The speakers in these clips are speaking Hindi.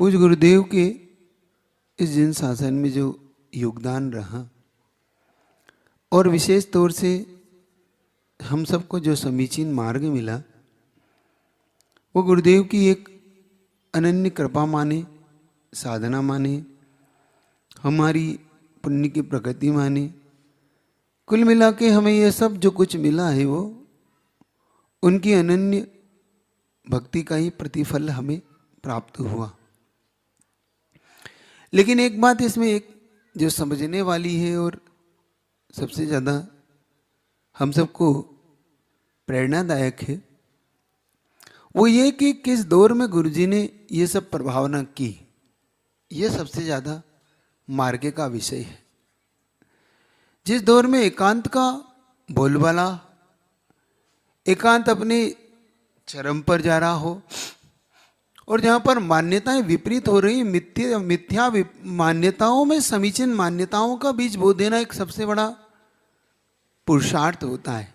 पूज्य गुरुदेव के इस जिन शासन में जो योगदान रहा और विशेष तौर से हम सबको जो समीचीन मार्ग मिला, वो गुरुदेव की एक अनन्य कृपा माने, साधना माने, हमारी पुण्य की प्रगति माने। कुल मिला के हमें यह सब जो कुछ मिला है वो उनकी अनन्य भक्ति का ही प्रतिफल हमें प्राप्त हुआ। लेकिन एक बात इसमें एक जो समझने वाली है और सबसे ज़्यादा हम सबको प्रेरणादायक है, वो ये कि किस दौर में गुरुजी ने ये सब प्रभावना की, ये सबसे ज़्यादा मार्ग का विषय है। जिस दौर में एकांत का बोलबाला, एकांत अपने चरम पर जा रहा हो और जहाँ पर मान्यताएं विपरीत हो रही, मिथ्या मान्यताओं में समीचीन मान्यताओं का बीज बो देना एक सबसे बड़ा पुरुषार्थ होता है।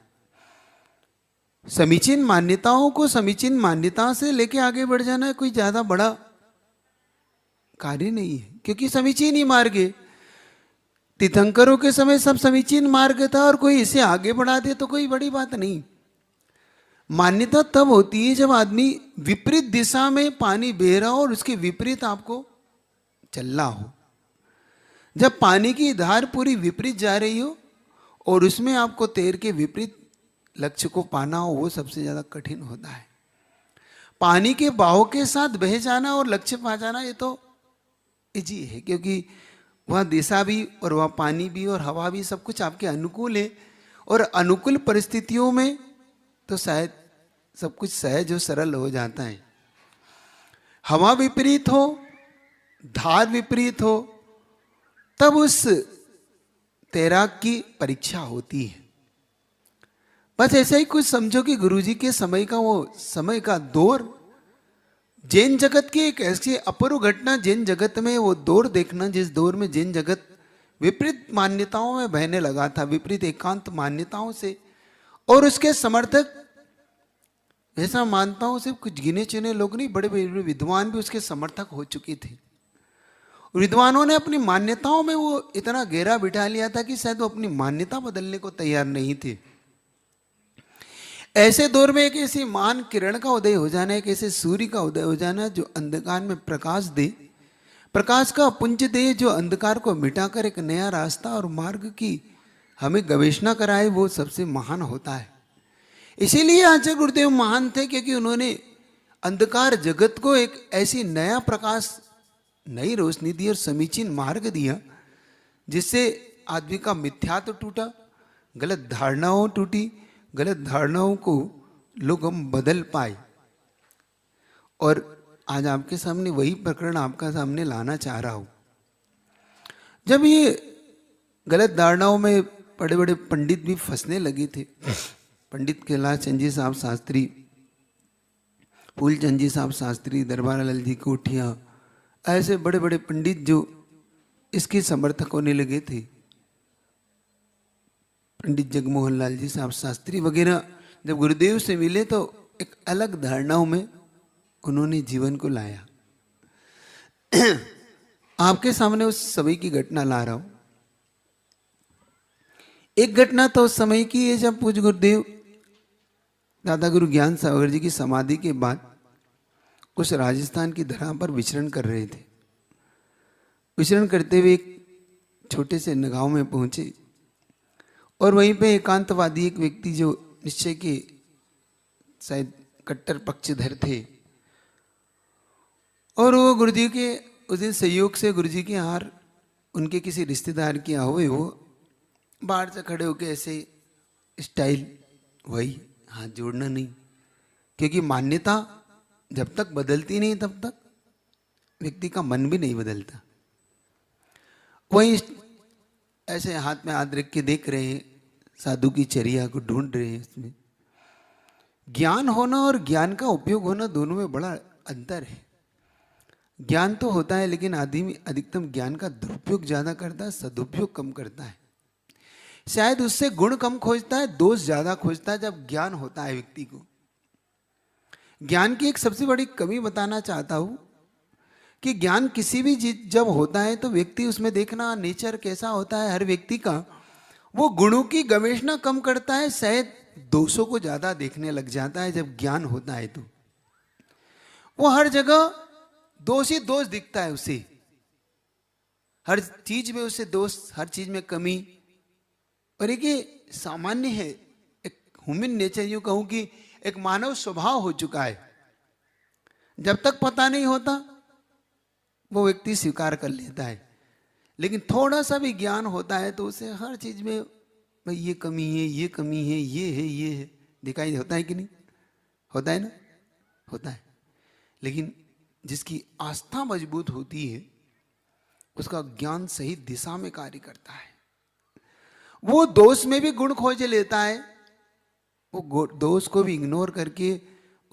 समीचीन मान्यताओं को समीचीन मान्यता से लेके आगे बढ़ जाना कोई ज़्यादा बड़ा कार्य नहीं है, क्योंकि समीचीन ही मार्ग है। तीर्थंकरों के समय सब समीचीन मार्ग था और कोई इसे आगे बढ़ा दे तो कोई बड़ी बात नहीं। मान्यता तब होती है जब आदमी विपरीत दिशा में पानी बह रहा हो और उसके विपरीत आपको चलना हो। जब पानी की धार पूरी विपरीत जा रही हो और उसमें आपको तैर के विपरीत लक्ष्य को पाना हो, वो सबसे ज्यादा कठिन होता है। पानी के बहाव के साथ बह जाना और लक्ष्य पा जाना ये तो इजी है, क्योंकि वह दिशा भी और वह पानी भी और हवा भी सब कुछ आपके अनुकूल है। और अनुकूल परिस्थितियों में तो शायद सब कुछ सहज और सरल हो जाता है। हवा विपरीत हो, धार विपरीत हो, तब उस तैराक की परीक्षा होती है। बस ऐसा ही कुछ समझो कि गुरुजी के समय का वो समय का दौर जैन जगत की एक ऐसी अपूर्व घटना, जैन जगत में वो दौर देखना जिस दौर में जैन जगत विपरीत मान्यताओं में बहने लगा था, विपरीत एकांत मान्यताओं से। और उसके समर्थक, ऐसा मानता हूं सिर्फ कुछ गिने चुने लोग नहीं, बड़े बड़े विद्वान भी उसके समर्थक हो चुके थे। विद्वानों ने अपनी मान्यताओं में वो इतना गहरा बिठा लिया था कि शायद वो अपनी मान्यता बदलने को तैयार नहीं थे। ऐसे दौर में एक ऐसी महान किरण का उदय हो जाना, एक ऐसे सूर्य का उदय हो जाना जो अंधकार में प्रकाश दे, प्रकाश का पुंज दे, जो अंधकार को मिटाकर एक नया रास्ता और मार्ग की हमें गवेषणा कराए, वो सबसे महान होता है। इसीलिए आचार्य गुरुदेव महान थे, क्योंकि उन्होंने अंधकार जगत को एक ऐसी नया प्रकाश, नई रोशनी दी और समीचीन मार्ग दिया, जिससे आदमी का मिथ्यात्व टूटा, गलत धारणाओं टूटी, गलत धारणाओं को लोग हम बदल पाए। और आज आपके सामने वही प्रकरण आपका सामने लाना चाह रहा हूं। जब ये गलत धारणाओं में बड़े बड़े पंडित भी फंसने लगे थे, पंडित कैलाश चंद जी साहब शास्त्री, फूलचंद जी साहब शास्त्री, दरबार लाल जी कोठिया, ऐसे बड़े बड़े पंडित जो इसके समर्थक होने लगे थे, पंडित जगमोहन लाल जी साहब शास्त्री वगैरह, जब गुरुदेव से मिले तो एक अलग धारणाओं में उन्होंने जीवन को लाया। आपके सामने उस समय की घटना ला रहा हूं। एक घटना तो उस समय की है जब पूज्य गुरुदेव दादा गुरु ज्ञान सागर जी की समाधि के बाद कुछ राजस्थान की धरा पर विचरण कर रहे थे। विचरण करते हुए एक छोटे से गांव में पहुंचे और वहीं पे एकांतवादी एक व्यक्ति जो निश्चय के शायद कट्टर पक्षधर थे, और वो गुरुजी के उस दिन सहयोग से गुरुजी के हार उनके किसी रिश्तेदार की हुए, वो बाहर से खड़े होके ऐसे स्टाइल, वही हाथ जोड़ना नहीं, क्योंकि मान्यता जब तक बदलती नहीं तब तक व्यक्ति का मन भी नहीं बदलता। वही ऐसे हाथ में हाथ रख के देख रहे हैं, साधु की चर्या को ढूंढ रहे हैं। इसमें ज्ञान होना और ज्ञान का उपयोग होना दोनों में बड़ा अंतर है। ज्ञान तो होता है, लेकिन आदमी अधिकतम ज्ञान का दुरुपयोग ज्यादा करता है, सदुपयोग कम करता है। शायद उससे गुण कम खोजता है, दोष ज्यादा खोजता है जब ज्ञान होता है व्यक्ति को। ज्ञान की एक सबसे बड़ी कमी बताना चाहता हूं कि ज्ञान किसी भी चीज जब होता है तो व्यक्ति उसमें देखना नेचर कैसा होता है हर व्यक्ति का, वो गुणों की गवेषणा कम करता है, शायद दोषों को ज्यादा देखने लग जाता है। जब ज्ञान होता है तो वो हर जगह दोष ही दोष दिखता है उसे, हर चीज में उसे दोष, हर चीज में कमी। और एक ये सामान्य है, एक ह्यूमन नेचर, यूं कहूं कि एक मानव स्वभाव हो चुका है। जब तक पता नहीं होता वो व्यक्ति स्वीकार कर लेता है, लेकिन थोड़ा सा भी ज्ञान होता है तो उसे हर चीज में भाई ये कमी है, ये कमी है, ये है, दिखाई होता है कि नहीं? होता है ना? होता है। लेकिन जिसकी आस्था मजबूत होती है उसका ज्ञान सही दिशा में कार्य करता है। वो दोष में भी गुण खोज लेता है, वो दोष को भी इग्नोर करके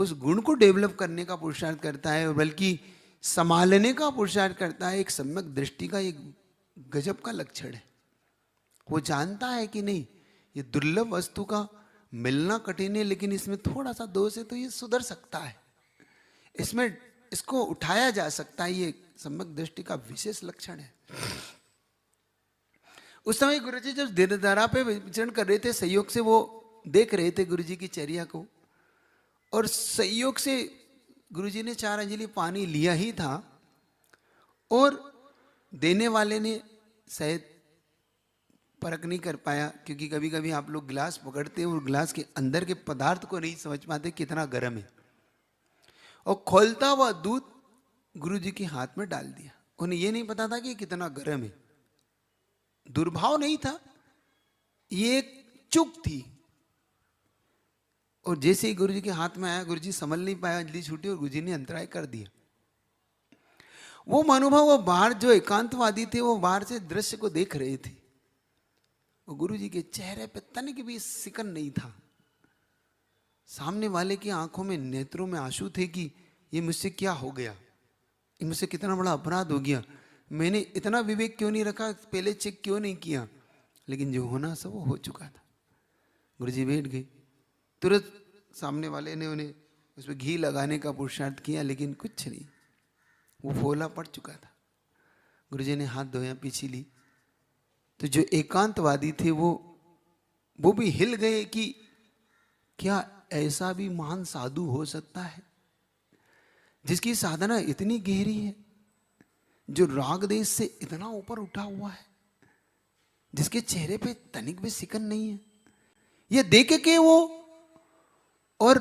उस गुण को डेवलप करने का पुरुषार्थ करता है, और बल्कि संभालने का पुरुषार्थ करता है। एक सम्यक दृष्टि का एक गजब का लक्षण है। वो जानता है कि नहीं, ये दुर्लभ वस्तु का मिलना कठिन है, लेकिन इसमें थोड़ा सा दोष है तो ये सुधर सकता है, इसमें इसको उठाया जा सकता है। ये सम्यक दृष्टि का विशेष लक्षण है। उस समय गुरुजी जब दीर्घधारा पे विचरण कर रहे थे, सहयोग से वो देख रहे थे गुरुजी की चर्या को, और सहयोग से गुरुजी ने 4 अंजलि पानी लिया ही था, और देने वाले ने शायद परख नहीं कर पाया, क्योंकि कभी कभी आप लोग गिलास पकड़ते हैं और गिलास के अंदर के पदार्थ को नहीं समझ पाते कितना गर्म है, और खोलता हुआ दूध गुरुजी के हाथ में डाल दिया। उन्हें ये नहीं पता था कि कितना गर्म है, दुर्भाव नहीं था, ये एक चूक थी। और जैसे ही गुरुजी के हाथ में आया, गुरुजी संभल नहीं पाया, अंजलि छूटी और गुरुजी ने अंतराय कर दिया। वो अनुभव, वो बाहर जो एकांतवादी थे वो बाहर से दृश्य को देख रहे थे, वो गुरुजी के चेहरे पे तनिक भी सिकन नहीं था। सामने वाले की आंखों में, नेत्रों में आंसू थे कि ये मुझसे क्या हो गया, ये मुझसे कितना बड़ा अपराध हो गया, मैंने इतना विवेक क्यों नहीं रखा, पहले चेक क्यों नहीं किया। लेकिन जो होना सब वो हो चुका था। गुरुजी बैठ गए, तुरंत सामने वाले ने उन्हें उसमें घी लगाने का पुरुषार्थ किया, लेकिन कुछ नहीं, वो फोला पड़ चुका था। गुरुजी ने हाथ धोया, पीछे ली, तो जो एकांतवादी थे वो भी हिल गए कि क्या ऐसा भी महान साधु हो सकता है जिसकी साधना इतनी गहरी है, जो राग देश से इतना ऊपर उठा हुआ है, जिसके चेहरे पे तनिक भी सिकन नहीं है। ये देख के वो, और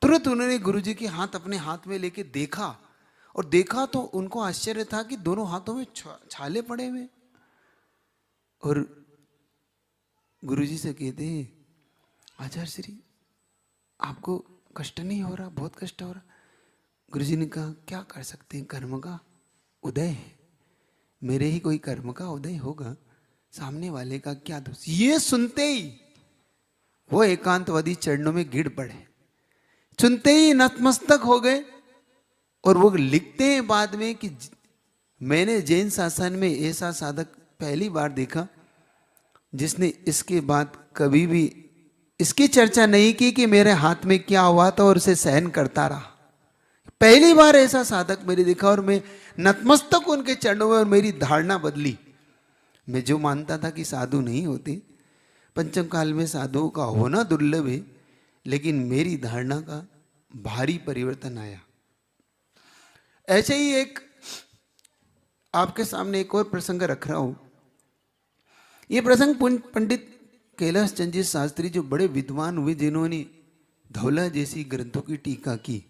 तुरंत उन्होंने गुरुजी के हाथ अपने हाथ में लेके देखा, और देखा तो उनको आश्चर्य था कि दोनों हाथों में छाले पड़े हुए। और गुरुजी से कहते हैं, आचार्य श्री आपको कष्ट नहीं हो रहा? बहुत कष्ट हो रहा। गुरुजी ने कहा, क्या कर सकते हैं, कर्म का उदय है, मेरे ही कोई कर्म का उदय होगा, सामने वाले का क्या दोष। ये सुनते ही वो एकांतवादी चरणों में गिर पड़े, सुनते ही नतमस्तक हो गए। और वो लिखते हैं बाद में कि मैंने जैन शासन में ऐसा साधक पहली बार देखा जिसने इसके बाद कभी भी इसकी चर्चा नहीं की कि मेरे हाथ में क्या हुआ था और उसे सहन करता रहा। पहली बार ऐसा साधक मैंने देखा, और मैं नतमस्तक उनके चरणों में, और मेरी धारणा बदली। मैं जो मानता था कि साधु नहीं होते, पंचम काल में साधुओं का होना दुर्लभ है, लेकिन मेरी धारणा का भारी परिवर्तन आया। ऐसे ही एक आपके सामने एक और प्रसंग रख रहा हूं। ये प्रसंग पंडित कैलाश चंद जी शास्त्री, जो बड़े विद्वान हुए, जिन्होंने धौला जैसी ग्रंथों की टीका की,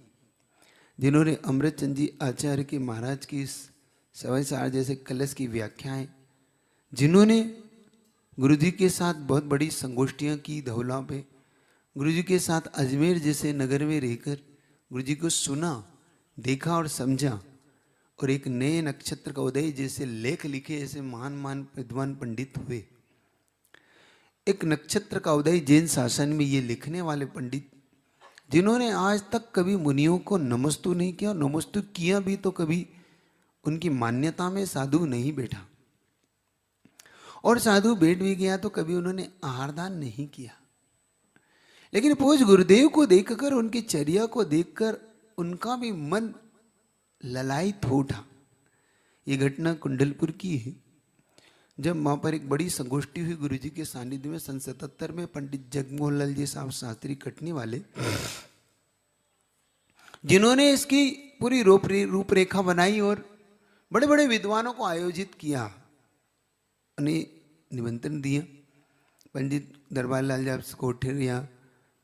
जिन्होंने अमृत चंद जी आचार्य के महाराज की सवाई सार जैसे कलश की व्याख्याएं, जिन्होंने गुरुजी के साथ बहुत बड़ी संगोष्ठियां की धौला पे, गुरुजी के साथ अजमेर जैसे नगर में रहकर गुरुजी को सुना, देखा और समझा, और एक नए नक्षत्र का उदय जैसे लेख लिखे, ऐसे महान महान विद्वान पंडित हुए। एक नक्षत्र का उदय जैन शासन में ये लिखने वाले पंडित, जिन्होंने आज तक कभी मुनियों को नमस्तु नहीं किया, नमस्तु किया भी तो कभी उनकी मान्यता में साधु नहीं बैठा, और साधु बैठ भी गया तो कभी उन्होंने आहारदान नहीं किया। लेकिन पूज्य गुरुदेव को देखकर, उनकी चर्या को देखकर उनका भी मन ललायत हो उठा। ये घटना कुंडलपुर की है, जब वहां पर एक बड़ी संगोष्ठी हुई गुरुजी के सानिध्य में। सन 77 में पंडित जगमोहन लाल जी साहब शास्त्री कटनी वाले, जिन्होंने इसकी पूरी रूपरेखा बनाई और बड़े बड़े विद्वानों को आयोजित किया, उन्हें निमंत्रण दिया। पंडित दरबार लाल जी कोठरिया,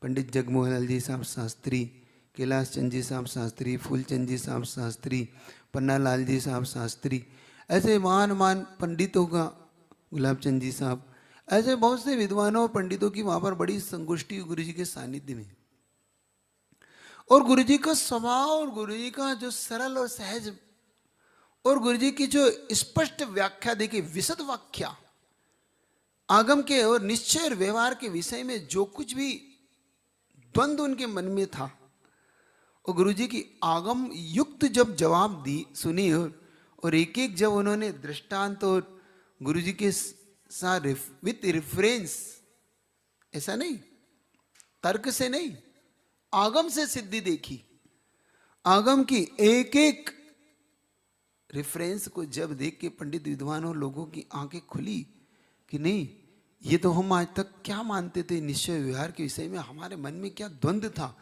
पंडित जगमोहन लाल जी साहब शास्त्री, कैलाश चंद जी साहब शास्त्री, फूलचंद जी साहब शास्त्री, पन्ना लाल जी साहब शास्त्री, ऐसे महान महान पंडितों का, गुलाब चंद जी साहब, ऐसे बहुत से विद्वानों और पंडितों की वहां पर बड़ी संगोष्ठी गुरु जी के सानिध्य में। और गुरु जी का स्वभाव और गुरु जी का जो सरल और सहज और गुरु जी की जो स्पष्ट व्याख्या, देखिए विशद व्याख्या आगम के और निश्चय और व्यवहार के विषय में जो कुछ भी द्वंद्व उनके मन में था, और गुरु जी की आगम युक्त जब जवाब दी सुनी, और एक एक जब उन्होंने दृष्टांत और गुरु जी के साथ विथ रेफरेंस, ऐसा नहीं तर्क से नहीं, आगम से सिद्धि देखी, आगम की एक एक रेफरेंस को जब देख के पंडित विद्वानों लोगों की आंखें खुली कि नहीं, ये तो हम आज तक क्या मानते थे निश्चय व्यवहार के विषय में, हमारे मन में क्या द्वंद्व था।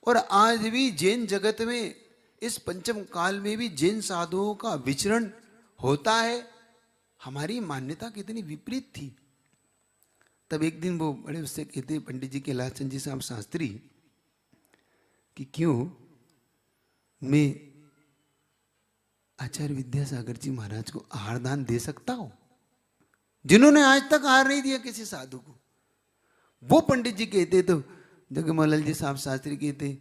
और आज भी जैन जगत में इस पंचम काल में भी जैन साधुओं का विचरण होता है, हमारी मान्यता कितनी विपरीत थी। तब एक दिन वो बड़े उससे कहते पंडित जी कैलाश चंद जी साहब शास्त्री कि क्यों मैं आचार्य विद्यासागर जी महाराज को आहार दान दे सकता हूं, जिन्होंने आज तक आहार नहीं दिया किसी साधु को। वो पंडित जी कहते तो जगमोहन लाल जी साहब शास्त्री कहते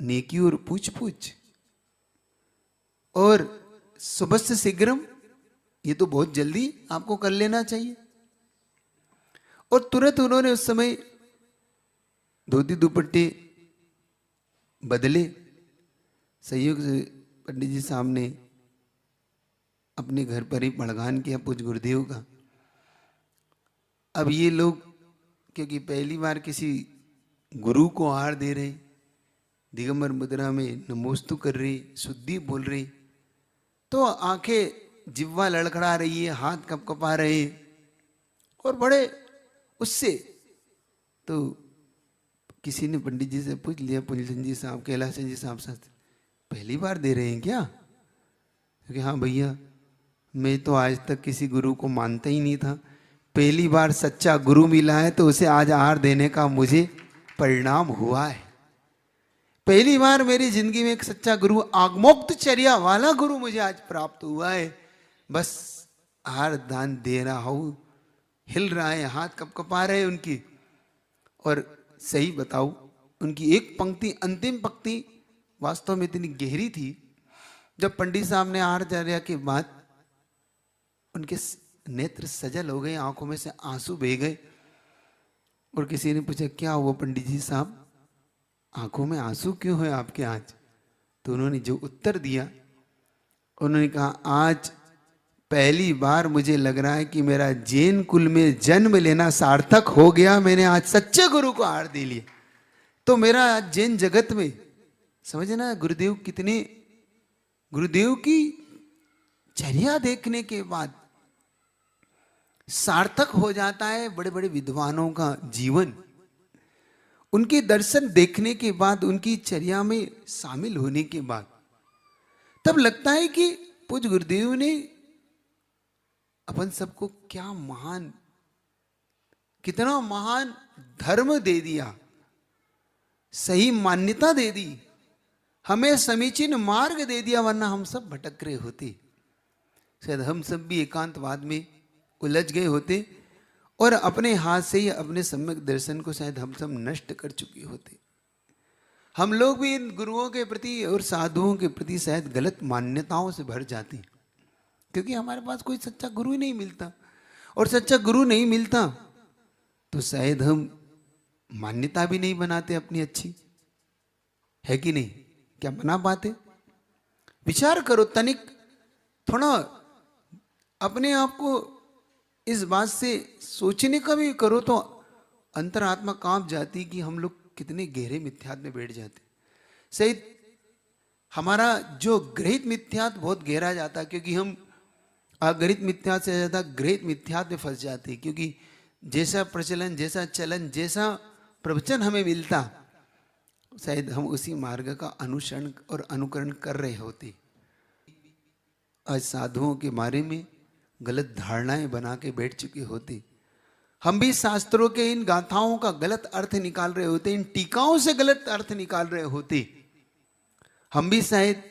नेकी और पूछ पूछ और सुबह शीघ्रम, ये तो बहुत जल्दी आपको कर लेना चाहिए। और तुरंत उन्होंने उस समय धोती दुपट्टे बदले। संयोग से पंडित जी साहब ने अपने घर पर ही पड़गान किया पूज्य गुरुदेव का। अब ये लोग क्योंकि पहली बार किसी गुरु को आहार दे रहे, दिगंबर मुद्रा में नमोस्तु कर रही, शुद्धि बोल रही, तो आंखें जिह्वा लड़खड़ा रही है, हाथ कपकपा रहे, और बड़े उससे तो किसी ने पंडित जी से पूछ लिया, पुलचंद जी साहब, कैलाश जी साहब शास्त्री पहली बार दे रहे हैं क्या? क्योंकि हाँ भैया, मैं तो आज तक किसी गुरु को मानता ही नहीं था, पहली बार सच्चा गुरु मिला है तो उसे आज आहार देने का मुझे परिणाम हुआ है। पहली बार मेरी जिंदगी में एक सच्चा गुरु, आगमोक्त चर्या वाला गुरु मुझे आज प्राप्त हुआ है। बस आहार दान दे रहा हूं, हिल रहा है, हाथ कपकपा रहे उनकी। और सही बताऊं, उनकी एक पंक्ति, अंतिम पंक्ति वास्तव में इतनी गहरी थी। जब पंडित साहब ने आहार चर्या के बाद उनके नेत्र सजल हो गए, आंखों में से आंसू बह गए, और किसी ने पूछा क्या हुआ पंडित जी साहब, आंखों में आंसू क्यों है आपके आज? तो उन्होंने जो उत्तर दिया, उन्होंने कहा आज पहली बार मुझे लग रहा है कि मेरा जैन कुल में जन्म लेना सार्थक हो गया, मैंने आज सच्चे गुरु को आहार दे लिया। तो मेरा जैन जगत में, समझना गुरुदेव कितने, गुरुदेव की चर्या देखने के बाद सार्थक हो जाता है बड़े बड़े विद्वानों का जीवन। उनके दर्शन देखने के बाद, उनकी चर्या में शामिल होने के बाद, तब लगता है कि पूज्य गुरुदेव ने अपन सबको क्या महान, कितना महान धर्म दे दिया, सही मान्यता दे दी, हमें समीचीन मार्ग दे दिया, वरना हम सब भटक रहे होते, शायद हम सब भी एकांतवाद में उलझ गए होते, और अपने हाथ से ही अपने सम्यक दर्शन को शायद हम सब नष्ट कर चुके होते। हम लोग भी इन गुरुओं के प्रति और साधुओं के प्रति शायद गलत मान्यताओं से भर जाते हैं, क्योंकि हमारे पास कोई सच्चा गुरु ही नहीं मिलता, और सच्चा गुरु नहीं मिलता तो शायद हम मान्यता भी नहीं बनाते अपनी अच्छी, है कि नहीं? क्या बना पाते? विचार करो तनिक, थोड़ा अपने आप को इस बात से सोचने का भी करो तो अंतरात्मा कांप जाती कि हम लोग कितने गहरे मिथ्यात्व में बैठ जाते। सही हमारा जो गृहित मिथ्यात्व बहुत गहरा जाता, क्योंकि हम अगृहित मिथ्या से ज्यादा गृहित मिथ्यात्व में फंस जाते, क्योंकि जैसा प्रचलन, जैसा चलन, जैसा प्रवचन हमें मिलता, शायद हम उसी मार्ग का अनुसरण और अनुकरण कर रहे होते। आज साधुओं के बारे में गलत धारणाएं बना के बैठ चुके होते। हम भी शास्त्रों के इन गाथाओं का गलत अर्थ निकाल रहे होते, इन टीकाओं से गलत अर्थ निकाल रहे होते। हम भी शायद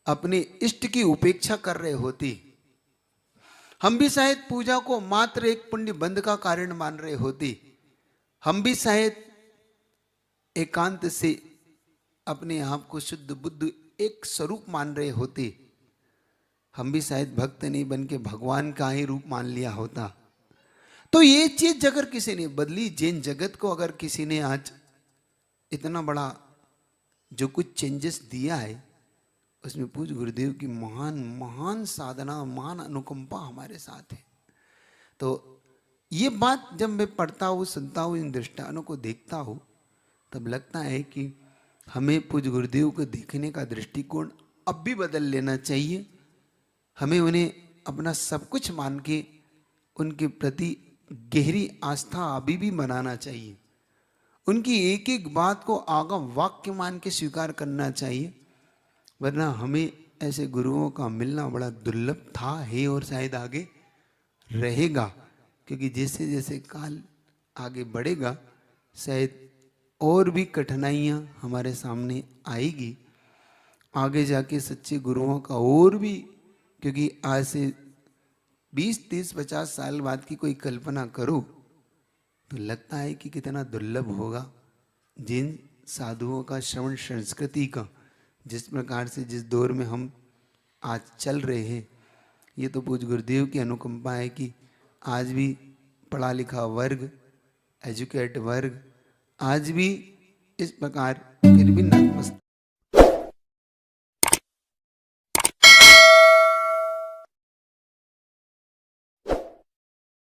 अपने इष्ट की उपेक्षा कर रहे होते। हम भी शायद पूजा को मात्र एक पुण्य बंध का कारण मान रहे होते। हम भी शायद एकांत से अपने आप को शुद्ध बुद्ध एक स्वरूप मान रहे होते। हम भी शायद भक्त नहीं बन के भगवान का ही रूप मान लिया होता। तो ये चीज अगर किसी ने बदली, जैन जगत को अगर किसी ने आज इतना बड़ा जो कुछ चेंजेस दिया है, उसमें पूज्य गुरुदेव की महान महान साधना, महान अनुकंपा हमारे साथ है। तो ये बात जब मैं पढ़ता हूँ, सुनता हूँ, इन दृष्टानों को देखता हूँ, तब लगता है कि हमें पूज्य गुरुदेव को देखने का दृष्टिकोण अब भी बदल लेना चाहिए। हमें उन्हें अपना सब कुछ मान के उनके प्रति गहरी आस्था अभी भी बनाना चाहिए। उनकी एक एक बात को आगम वाक्य मान के स्वीकार करना चाहिए, वरना हमें ऐसे गुरुओं का मिलना बड़ा दुर्लभ था, है और शायद आगे रहेगा। क्योंकि जैसे जैसे काल आगे बढ़ेगा, शायद और भी कठिनाइयाँ हमारे सामने आएगी। आगे जाके सच्चे गुरुओं का और भी, क्योंकि आज से 20, 30, 50 साल बाद की कोई कल्पना करो तो लगता है कि कितना दुर्लभ होगा जिन साधुओं का श्रवण संस्कृति का, जिस प्रकार से जिस दौर में हम आज चल रहे हैं। ये तो पूज्य गुरुदेव की अनुकंपा है कि आज भी पढ़ा लिखा वर्ग, एजुकेट वर्ग आज भी इस प्रकार फिर भी नतमस्तक